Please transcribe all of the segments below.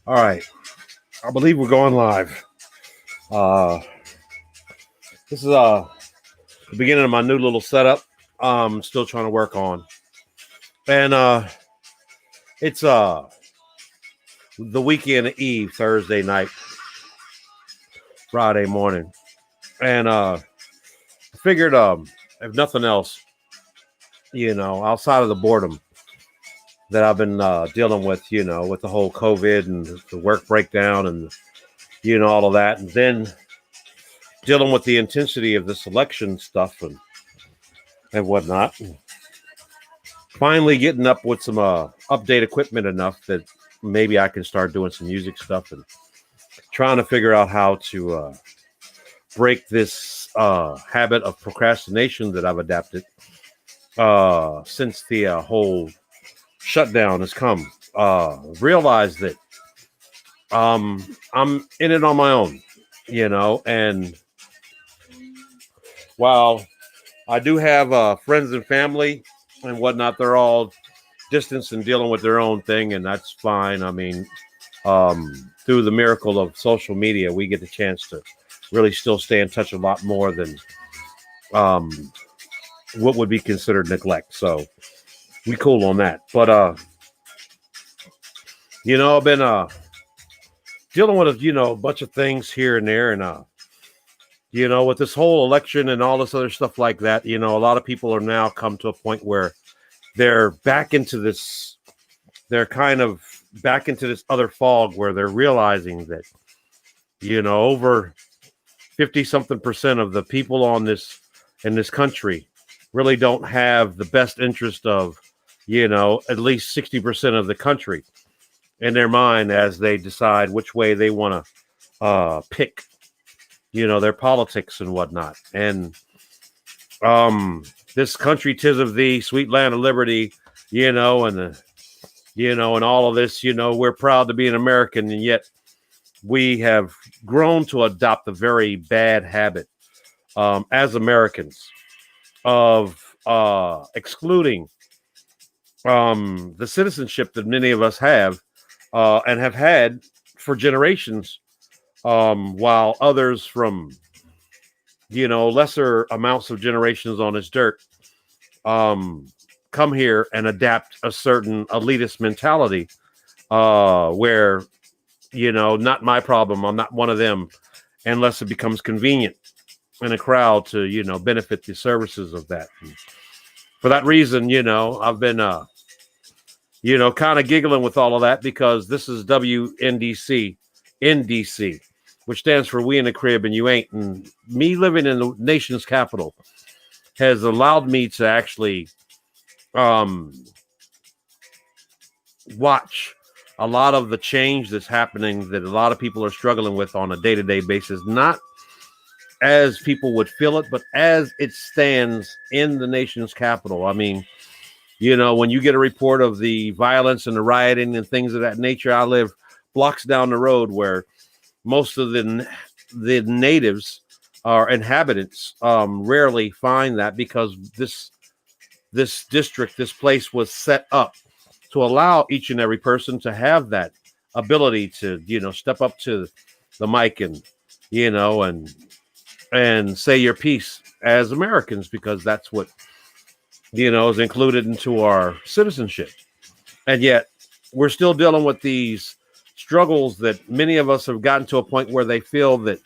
All right. I believe we're going live. This is the beginning of my new little setup. Still trying to work on. And it's the weekend eve, Thursday night, Friday morning. And I figured if nothing else, outside of the boredom that I've been dealing with, with the whole COVID and the work breakdown and, all of that. And then dealing with the intensity of this election stuff and whatnot. Finally getting up with some update equipment enough that maybe I can start doing some music stuff and trying to figure out how to break this habit of procrastination that I've adapted since the whole shutdown has come. Realize that I'm in it on my own, and while I do have friends and family and whatnot, they're all distanced and dealing with their own thing, and that's fine. I mean, through the miracle of social media, we get the chance to really still stay in touch a lot more than what would be considered neglect. So we cool on that. But I've been dealing with a bunch of things here and there, and with this whole election and all this other stuff like that, a lot of people are now come to a point where they're back into this. They're kind of back into this other fog where they're realizing that, over 50-something% of the people in this country really don't have the best interest of, at least 60% of the country in their mind as they decide which way they want to pick, their politics and whatnot. And this country 'tis of thee, sweet land of liberty, and all of this, we're proud to be an American, and yet we have grown to adopt a very bad habit as Americans of excluding the citizenship that many of us have and have had for generations, while others from lesser amounts of generations on this dirt come here and adapt a certain elitist mentality where not my problem, I'm not one of them, unless it becomes convenient in a crowd to benefit the services of that. And for that reason, I've been kind of giggling with all of that, because this is WNDC in DC, which stands for We in the Crib and You Ain't. And me living in the nation's capital has allowed me to actually watch a lot of the change that's happening that a lot of people are struggling with on a day-to-day basis, not as people would feel it, but as it stands in the nation's capital. I mean, when you get a report of the violence and the rioting and things of that nature, I live blocks down the road where most of the natives or inhabitants rarely find that, because this district, this place was set up to allow each and every person to have that ability to, step up to the mic and, and say your piece as Americans, because that's what, is included into our citizenship. And yet we're still dealing with these struggles that many of us have gotten to a point where they feel that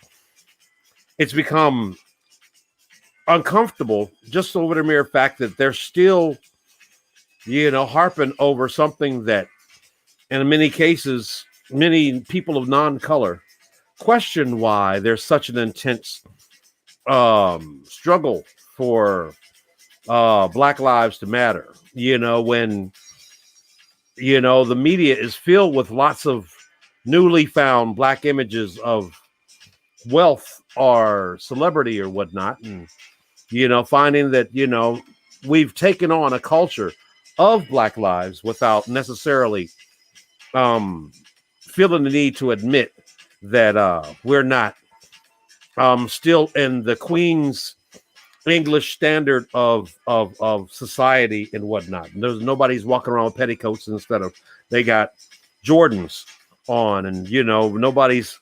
it's become uncomfortable just over the mere fact that they're still, harping over something that, in many cases, many people of non-color question why there's such an intense struggle for Black lives to matter. When, the media is filled with lots of newly found Black images of wealth or celebrity or whatnot. And, finding that, we've taken on a culture of Black lives without necessarily feeling the need to admit that we're not still in the Queen's English standard of society and whatnot. And there's nobody's walking around with petticoats instead of they got Jordans on, and nobody's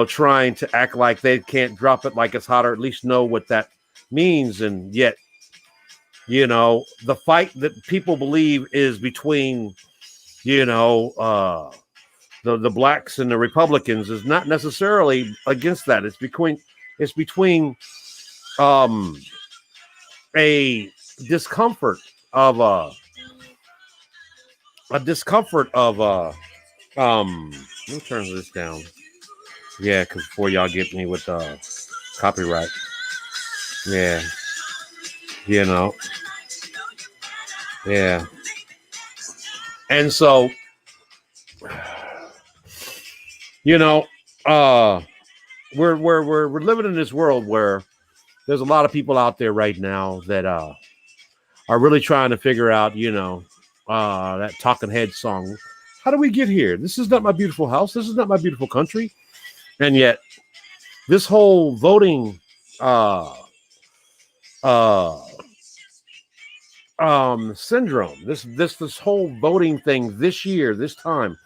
trying to act like they can't drop it like it's hot, or at least know what that means. And yet, the fight that people believe is between, the blacks and the Republicans is not necessarily against that. It's between um a discomfort of a discomfort of let me turn this down. Yeah, because before y'all get me with copyright. Yeah, you know. Yeah. And so, you know, uh we're living in this world where there's a lot of people out there right now that are really trying to figure out, that talking head song. How do we get here? This is not my beautiful house. This is not my beautiful country. And yet this whole voting uh uh syndrome, this whole voting thing this year, this time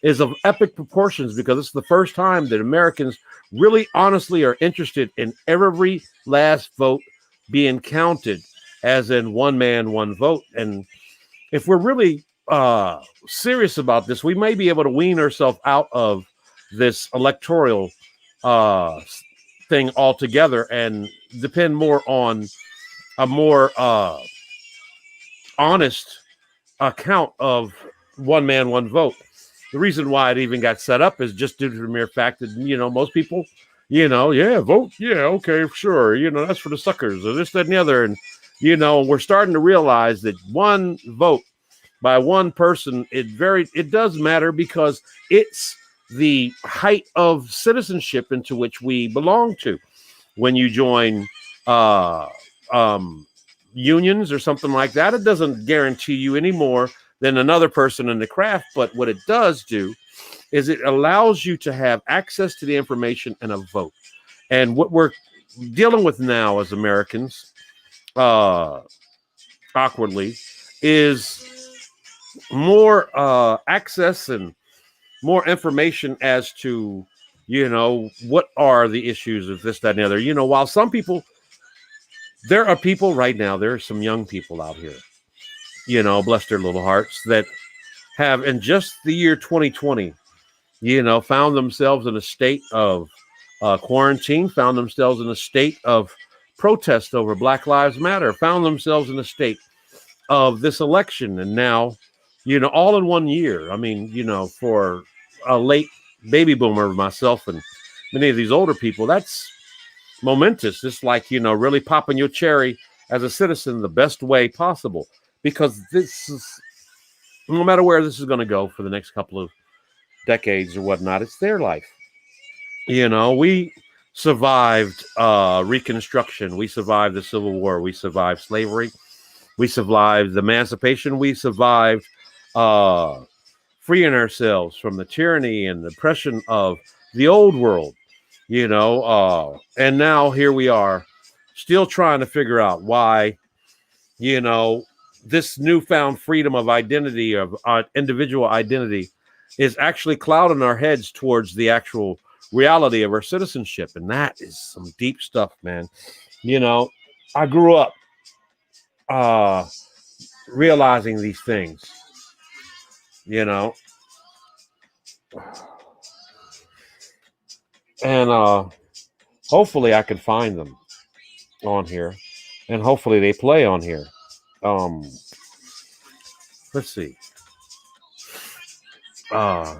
is of epic proportions, because it's the first time that Americans really honestly are interested in every last vote being counted, as in one man, one vote. And if we're really serious about this, we may be able to wean ourselves out of this electoral uh, thing altogether and depend more on a more honest account of one man, one vote. The reason why it even got set up is just due to the mere fact that, most people, yeah, vote. Yeah, okay, sure. That's for the suckers or this, that, and the other. And, we're starting to realize that one vote by one person, it does matter, because it's the height of citizenship into which we belong to. When you join uh, um, unions or something like that, it doesn't guarantee you any more than another person in the craft. But what it does do is it allows you to have access to the information and a vote. And what we're dealing with now as Americans, uh, awkwardly, is more access and more information as to, what are the issues of this, that, and the other. While some people, there are people right now, there are some young people out here, bless their little hearts, that have in just the year 2020, found themselves in a state of quarantine, found themselves in a state of protest over Black Lives Matter, found themselves in a state of this election. And now, all in one year. I mean, for a late baby boomer, myself and many of these older people, that's momentous. It's like, really popping your cherry as a citizen the best way possible, because this is, no matter where this is going to go for the next couple of decades or whatnot, it's their life. We survived Reconstruction. We survived the Civil War. We survived slavery. We survived emancipation. We survived uh, freeing ourselves from the tyranny and oppression of the old world, and now here we are still trying to figure out why, you know, this newfound freedom of identity, of individual identity, is actually clouding our heads towards the actual reality of our citizenship. And that is some deep stuff, man. You know, I grew up uh, realizing these things, you know, and hopefully I can find them on here, and hopefully they play on here. Um, let's see. Uh,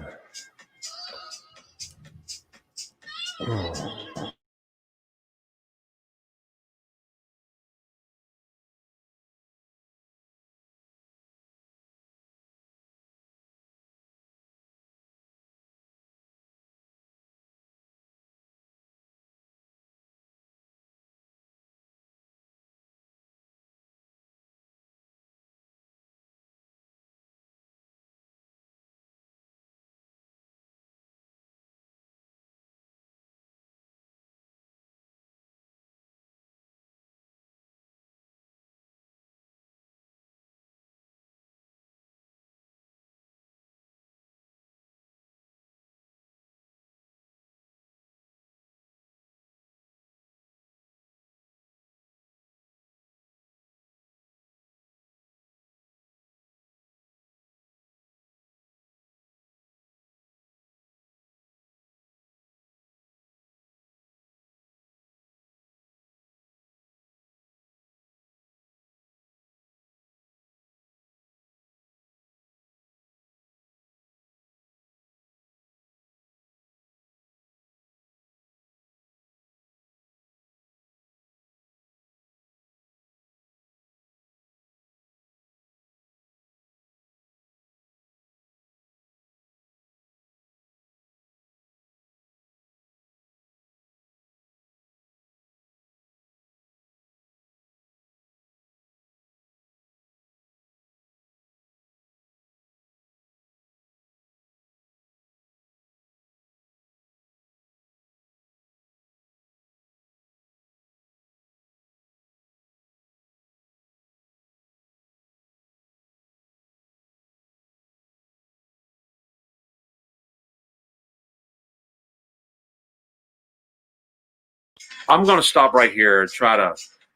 I'm going to stop right here and try to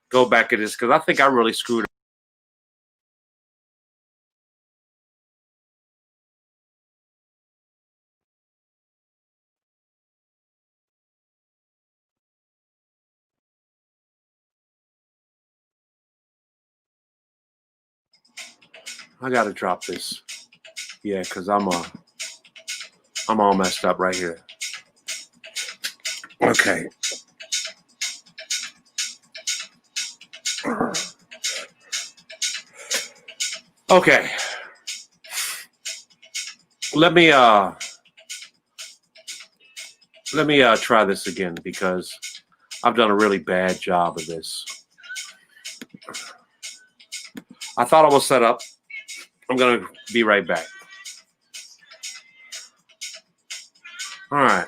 go back at this because I think I really screwed up. I got to drop this. Yeah, because I'm all messed up right here. Okay. Okay. Let me try this again because I've done a really bad job of this. I thought I was set up. I'm going to be right back. All right.